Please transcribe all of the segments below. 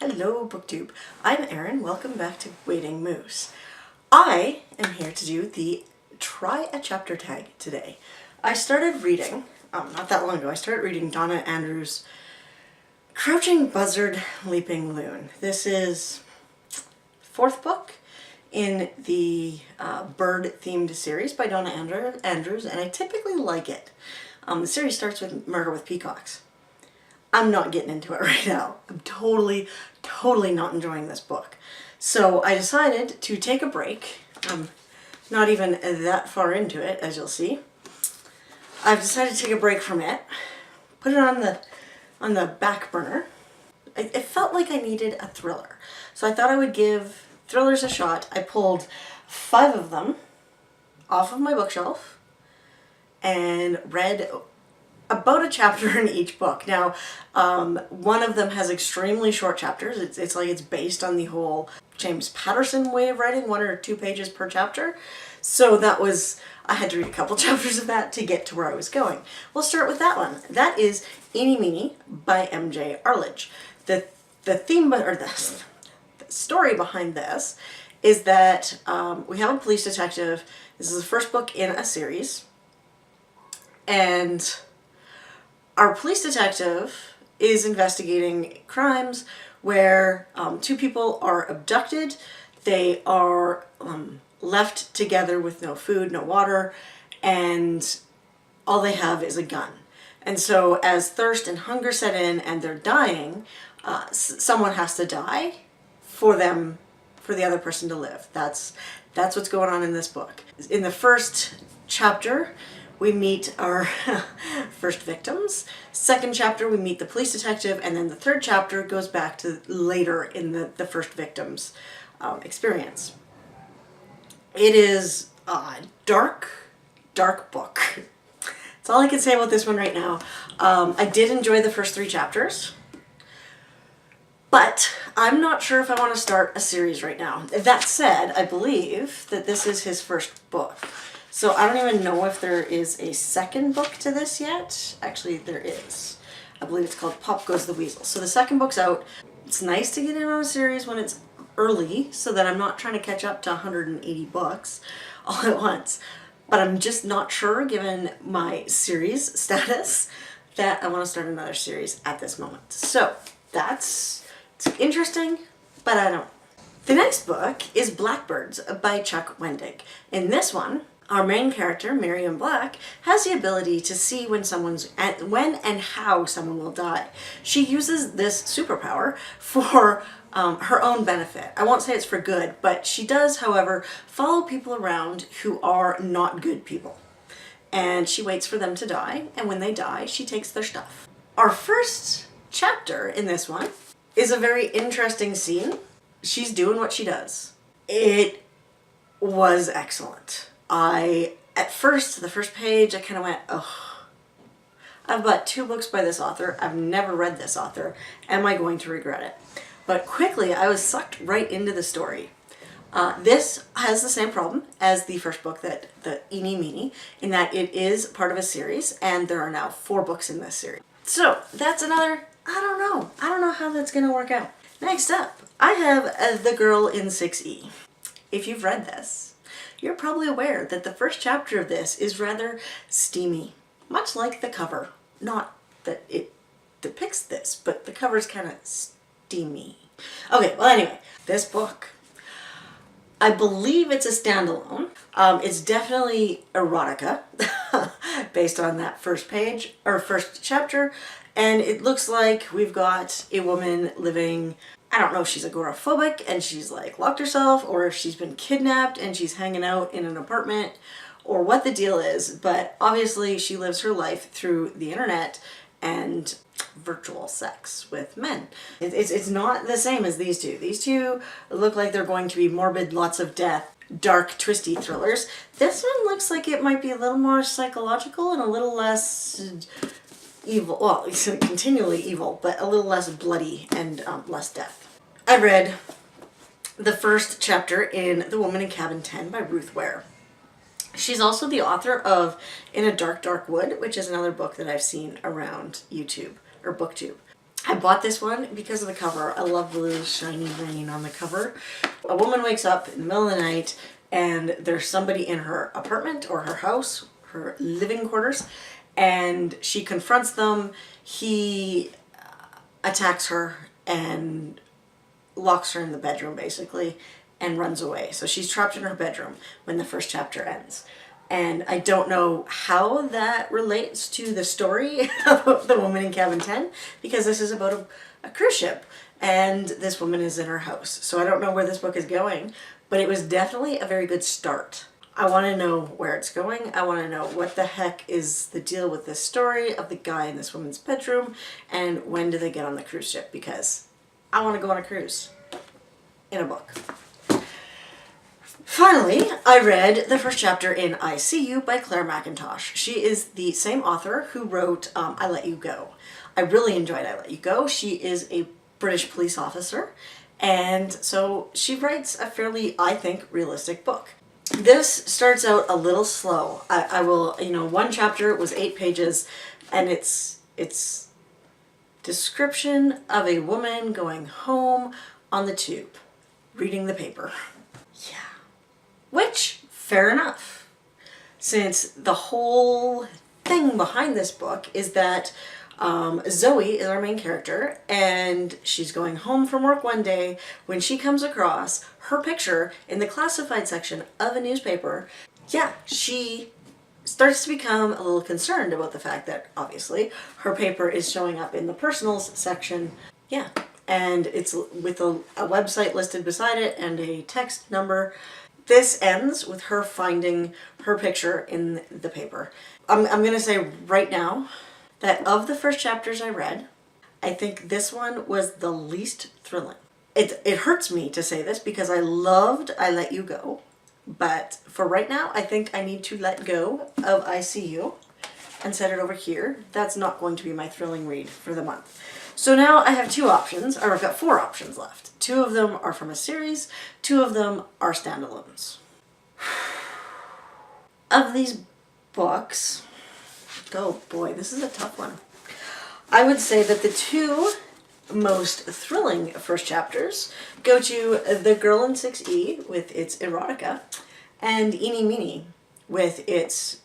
Hello BookTube, I'm Erin, welcome back to Waiting Moose. I am here to do the Try a Chapter tag today. I started reading, not that long ago, I started reading Donna Andrews' Crouching Buzzard, Leaping Loon. This is fourth book in the bird-themed series by Donna Andrews, and I typically like it. The series starts with Murder with Peacocks. I'm not getting into it right now. I'm totally not enjoying this book. So I decided to take a break. I'm not even that far into it, as you'll see. I've decided to take a break from it, put it on the back burner. It felt like I needed a thriller. So I thought I would give thrillers a shot. I pulled 5 of them off of my bookshelf and read about a chapter in each book. Now, one of them has extremely short chapters. It's like it's based on the whole James Patterson way of writing, 1 or 2 pages per chapter. So I had to read a couple chapters of that to get to where I was going. We'll start with that one. That is Eeny Meeny by M.J. Arledge. The theme, or the story behind this is that we have a police detective. This is the first book in a series. And our police detective is investigating crimes where 2 people are abducted. They are left together with no food, no water, and all they have is a gun. And so as thirst and hunger set in and they're dying, someone has to die for the other person to live. That's what's going on in this book. In the first chapter, we meet our first victims. Second chapter, we meet the police detective, and then the third chapter goes back to later in the first victim's experience. It is a dark book. That's all I can say about this one right now. I did enjoy the first 3 chapters, but I'm not sure if I want to start a series right now. That said, I believe that this is his first book. So I don't even know if there is a second book to this yet. Actually, there is. I believe it's called Pop Goes the Weasel. So the second book's out. It's nice to get in on a series when it's early so that I'm not trying to catch up to 180 books all at once. But I'm just not sure, given my series status, that I want to start another series at this moment. So it's interesting, but I don't. The next book is Blackbirds by Chuck Wendig. In this one, our main character, Miriam Black, has the ability to see when and how someone will die. She uses this superpower for her own benefit. I won't say it's for good, but she does, however, follow people around who are not good people. And she waits for them to die, and when they die, she takes their stuff. Our first chapter in this one is a very interesting scene. She's doing what she does. It was excellent. At first, the first page, I kind of went, ugh. I've bought 2 books by this author. I've never read this author. Am I going to regret it? But quickly, I was sucked right into the story. This has the same problem as the first book, the Eeny Meeny, in that it is part of a series, and there are now 4 books in this series. So that's another, I don't know how that's going to work out. Next up, I have The Girl in 6E. If you've read this, you're probably aware that the first chapter of this is rather steamy, much like the cover. Not that it depicts this, but the cover's kind of steamy. Okay, well anyway, this book, I believe it's a standalone. It's definitely erotica, based on that first page, or first chapter, and it looks like we've got a woman living, I don't know if she's agoraphobic and she's like locked herself, or if she's been kidnapped and she's hanging out in an apartment, or what the deal is, but obviously she lives her life through the internet and virtual sex with men. It's not the same as these two. These two look like they're going to be morbid, lots of death, dark, twisty thrillers. This one looks like it might be a little more psychological and a little less evil. Well, it's continually evil, but a little less bloody and less death. I read the first chapter in The Woman in Cabin 10 by Ruth Ware. She's also the author of In a Dark, Dark Wood, which is another book that I've seen around YouTube, or BookTube. I bought this one because of the cover. I love the little shiny rain on the cover. A woman wakes up in the middle of the night and there's somebody in her apartment or her house, her living quarters, and she confronts them. He attacks her and locks her in the bedroom basically and runs away. So she's trapped in her bedroom when the first chapter ends. And I don't know how that relates to the story of the woman in cabin 10, because this is about a cruise ship and this woman is in her house. So I don't know where this book is going, but it was definitely a very good start. I want to know where it's going. I want to know what the heck is the deal with this story of the guy in this woman's bedroom, and when do they get on the cruise ship, because I want to go on a cruise in a book. Finally, I read the first chapter in I See You by Claire McIntosh. She is the same author who wrote I Let You Go. I really enjoyed I Let You Go. She is a British police officer, and so she writes a fairly, I think, realistic book. This starts out a little slow. I will, one chapter was 8 pages, and it's description of a woman going home on the tube, reading the paper. Yeah. Which, fair enough, since the whole thing behind this book is that Zoe is our main character, and she's going home from work one day when she comes across her picture in the classified section of a newspaper. Yeah, she starts to become a little concerned about the fact that, obviously, her paper is showing up in the personals section. Yeah, and it's with a website listed beside it and a text number. This ends with her finding her picture in the paper. I'm going to say right now that of the first chapters I read, I think this one was the least thrilling. It hurts me to say this because I loved I Let You Go, but for right now, I think I need to let go of I See You and set it over here. That's not going to be my thrilling read for the month. So now I have 2 options, or I've got 4 options left. 2 of them are from a series, 2 of them are standalones. Of these books, oh boy, this is a tough one. I would say that the 2 most thrilling first chapters go to The Girl in 6E with its erotica, and Eeny Meeny with its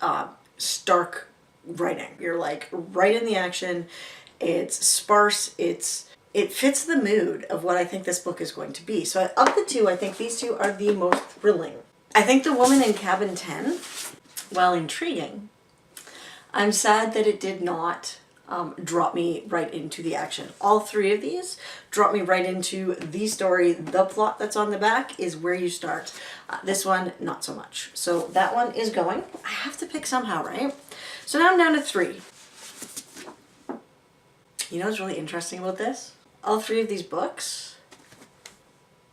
stark writing. You're like right in the action. It's sparse. It fits the mood of what I think this book is going to be. So of the 2, I think these 2 are the most thrilling. I think The Woman in Cabin 10, while intriguing, I'm sad that it did not drop me right into the action. All 3 of these drop me right into the story. The plot that's on the back is where you start. This one, not so much. So that one is going. I have to pick somehow, right? So now I'm down to 3. You know what's really interesting about this? All 3 of these books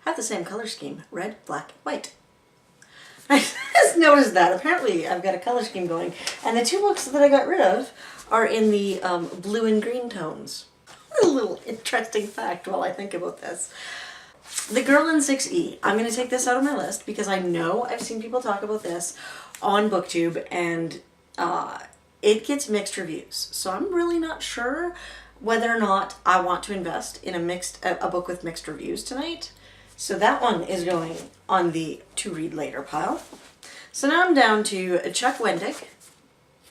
have the same color scheme, red, black, white. I just noticed that. Apparently I've got a color scheme going. And the 2 books that I got rid of are in the blue and green tones. A little interesting fact while I think about this. The Girl in 6E. I'm going to take this out of my list because I know I've seen people talk about this on BookTube, and it gets mixed reviews. So I'm really not sure whether or not I want to invest in a book with mixed reviews tonight. So that one is going on the to read later pile. So now I'm down to Chuck Wendick.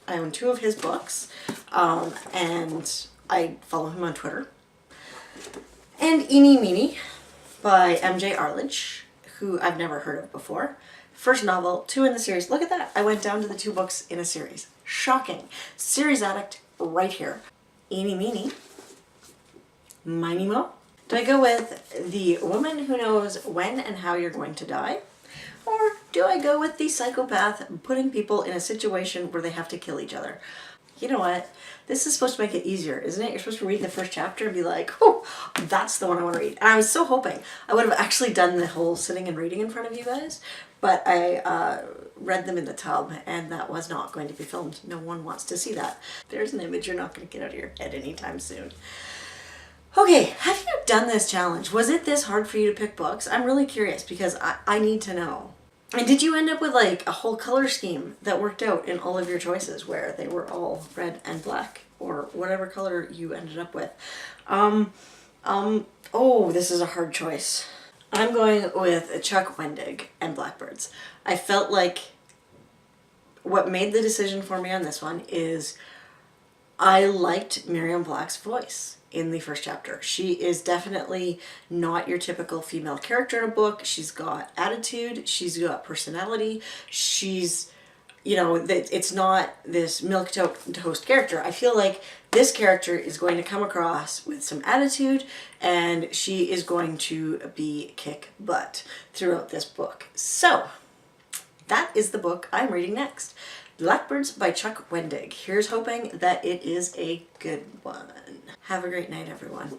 I own 2 of his books, and I follow him on Twitter. And Eeny Meeny by M.J. Arledge, who I've never heard of before. First novel, 2 in the series. Look at that. I went down to the 2 books in a series. Shocking. Series addict right here. Eeny Meeny. Miny Mo. Do I go with The Woman Who Knows When and How You're Going to Die? Or do I go with the psychopath putting people in a situation where they have to kill each other? You know what? This is supposed to make it easier, isn't it? You're supposed to read the first chapter and be like, oh, that's the one I want to read. And I was so hoping I would have actually done the whole sitting and reading in front of you guys, but I read them in the tub, and that was not going to be filmed. No one wants to see that. There's an image you're not going to get out of your head anytime soon. Okay, have you done this challenge? Was it this hard for you to pick books? I'm really curious because I need to know. And did you end up with like a whole color scheme that worked out in all of your choices where they were all red and black? or whatever color you ended up with. Oh, this is a hard choice. I'm going with Chuck Wendig and Blackbirds. I felt like what made the decision for me on this one is I liked Miriam Black's voice in the first chapter. She is definitely not your typical female character in a book. She's got attitude, she's got personality, she's, you know, it's not this milquetoast character. I feel like this character is going to come across with some attitude, and she is going to be kick butt throughout this book. So that is the book I'm reading next. Blackbirds by Chuck Wendig. Here's hoping that it is a good one. Have a great night, everyone.